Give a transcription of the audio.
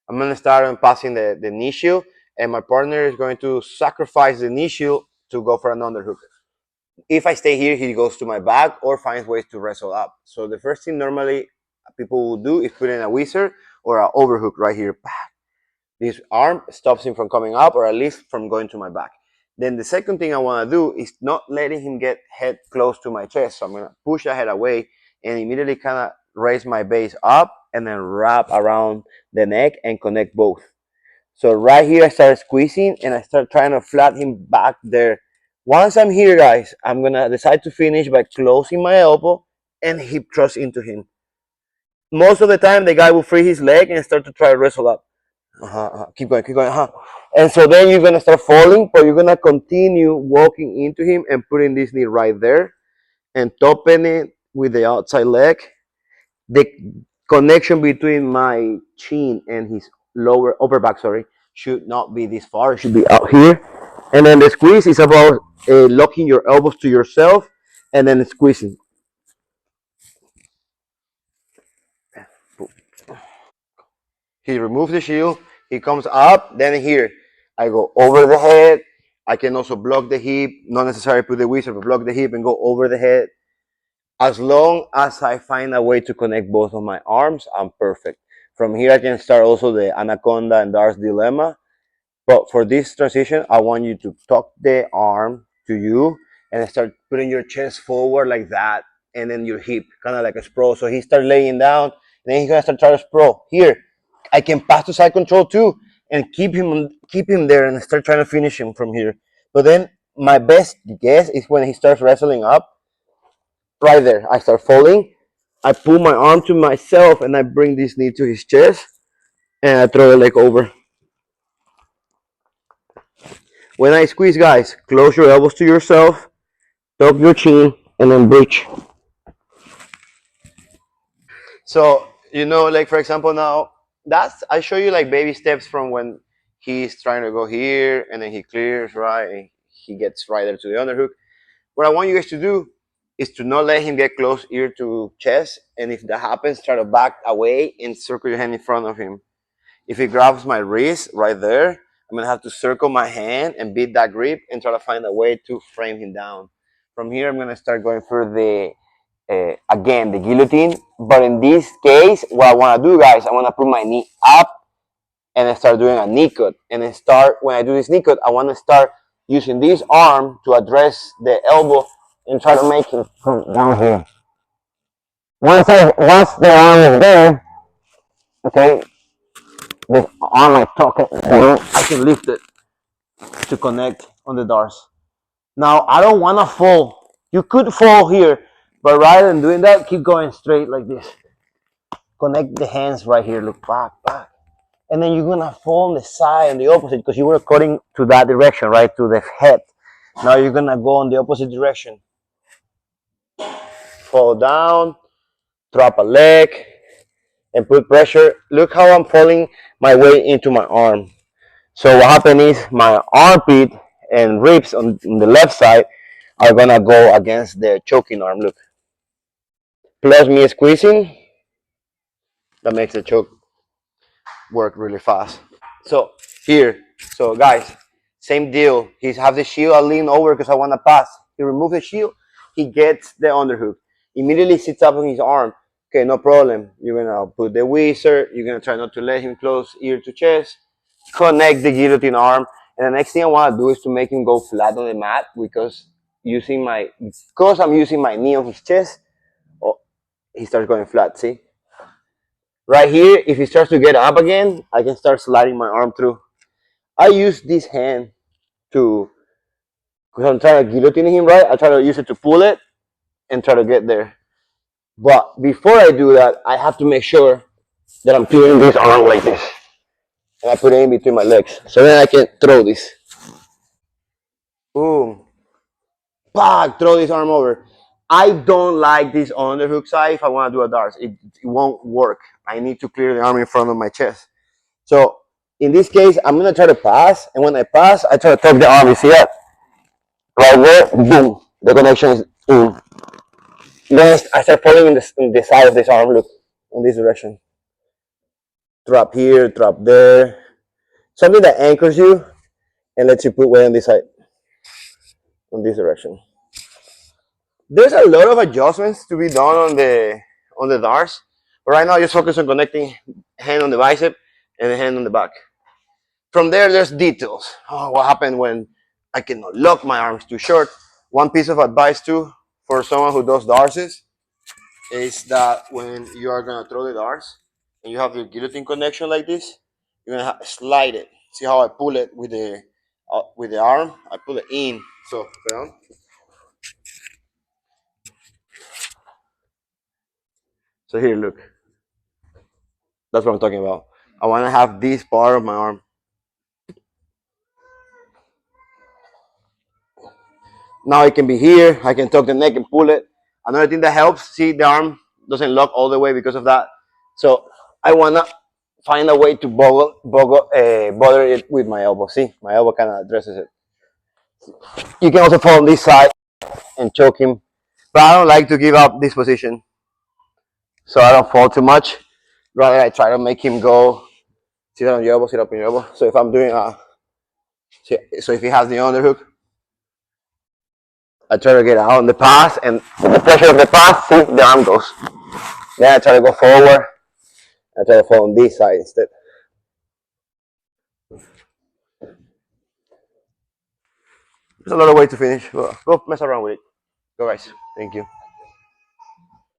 I'm gonna start on passing the knee shield, and my partner is going to sacrifice the knee shield to go for an underhook. If I stay here, he goes to my back or finds ways to wrestle up. So the first thing normally people will do is put in a wizard or an overhook right here. This arm stops him from coming up or at least from going to my back. Then the second thing I want to do is not letting him get head close to my chest. So I'm going to push the head away and immediately kind of raise my base up and then wrap around the neck and connect both. So right here, I start squeezing and I start trying to flat him back there. Once I'm here, guys, I'm going to decide to finish by closing my elbow and hip thrust into him. Most of the time, the guy will free his leg and start to try to wrestle up. Keep going, keep going. And so then you're gonna start falling, but you're gonna continue walking into him and putting this knee right there and topping it with the outside leg. The connection between my chin and his lower upper back, sorry, should not be this far. It should be out here. And then the squeeze is about locking your elbows to yourself and then squeezing. He removes the shield. He comes up. Then here, I go over the head. I can also block the hip. Not necessarily put the wizard, but block the hip and go over the head. As long as I find a way to connect both of my arms, I'm perfect. From here, I can start also the anaconda and Dar's dilemma. But for this transition, I want you to tuck the arm to you and start putting your chest forward like that, and then your hip, kind of like a sprawl. So he start laying down, and then he's gonna start trying to sprawl. Here, I can pass to side control too, and keep him there, and start trying to finish him from here. But then my best guess is when he starts wrestling up, right there. I start falling. I pull my arm to myself, and I bring this knee to his chest, and I throw the leg over. When I squeeze, guys, close your elbows to yourself, tuck your chin, and then breach. So, like for example, now that's I show you like baby steps from when he's trying to go here and then he clears right and he gets right there to the underhook. What I want you guys to do is to not let him get close ear to chest, and if that happens, try to back away and circle your hand in front of him. If he grabs my wrist right there, I'm gonna have to circle my hand and beat that grip and try to find a way to frame him down. From here, I'm gonna start going for the again the guillotine. But in this case, what I wanna do, guys, I wanna put my knee up and then start doing a knee cut. And then start when I do this knee cut, I wanna start using this arm to address the elbow and try to make him come down here. Once the arm is there, okay, this arm I tuck it down, I can lift it to connect on the doors. Now I don't want to fall. You could fall here, but rather than doing that, keep going straight like this. Connect the hands right here. Look back, back, and then you're gonna fall on the side and the opposite because you were cutting to that direction, right, to the head. Now you're gonna go on the opposite direction. Fall down, drop a leg, and put pressure. Look how I'm falling my way into my arm. So what happened is my armpit and ribs on the left side are gonna go against the choking arm. Look, plus me squeezing, that makes the choke work really fast. So here, so guys, same deal. He's have the shield. I lean over because I want to pass. He removes the shield. He gets the underhook. Immediately sits up on his arm. Okay, no problem. You're gonna put the wizard. You're gonna try not to let him close ear to chest. Connect the guillotine arm. And the next thing I want to do is to make him go flat on the mat because I'm using my knee on his chest. Oh, he starts going flat. See, right here, if he starts to get up again, I can start sliding my arm through. I use this hand to, because I'm trying to guillotine him, right? I try to use it to pull it and try to get there. But before I do that, I have to make sure that I'm putting this arm like this. And I put it in between my legs. So then I can throw this. Boom. Bang, throw this arm over. I don't like this underhook side if I want to do a dart. It won't work. I need to clear the arm in front of my chest. So in this case, I'm going to try to pass. And when I pass, I try to tuck the arm. You see that? Right there, boom. The connection is in. Then I start falling in the side of this arm. Look, in this direction. Drop here, drop there. Something that anchors you and lets you put weight on this side, on this direction. There's a lot of adjustments to be done on the darts. But right now, just focus on connecting hand on the bicep and the hand on the back. From there, there's details. Oh, what happened when I cannot lock my arms too short? One piece of advice too for someone who does darts is that when you are gonna throw the darts and you have the guillotine connection like this, you're gonna slide it. See how I pull it with the arm? I pull it in. So, down. So here, look. That's what I'm talking about. I want to have this part of my arm. Now it can be here. I can tuck the neck and pull it. Another thing that helps, see the arm doesn't lock all the way because of that. So I want to find a way to bother it with my elbow. See, my elbow kind of addresses it. You can also fall on this side and choke him. But I don't like to give up this position so I don't fall too much. Rather, I try to make him go sit on your elbow, sit up on your elbow. So if I'm doing so if he has the underhook, I try to get out on the pass, and the pressure of the pass, see, the arm goes. Then I try to go forward. I try to fall on this side instead. There's a lot of way to finish. But go mess around with it. Go, guys. Thank you.